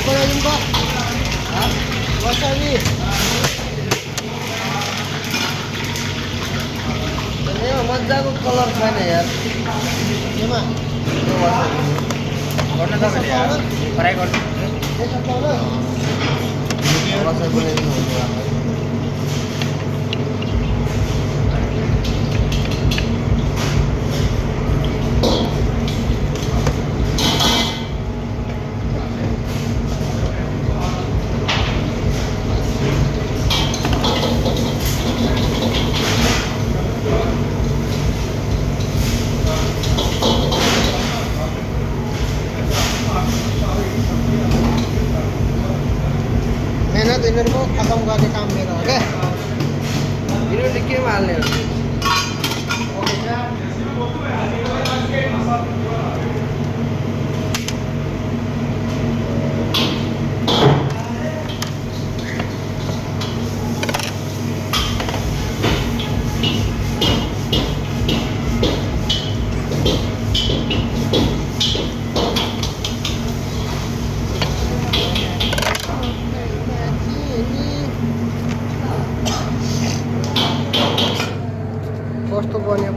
बनाइदिउँ त वसाबी मजाको कलर छैन यार केमा त्यो वसाबी गर्न तपाईले यार फ्राई गर्नु वसाबी बनाइदिनु हुन्छ मेहनत यिनीहरूको खत्म गर्ने काम मेरो हो क्या यिनीहरूले केमा हाल्ने कस्तो बन्यो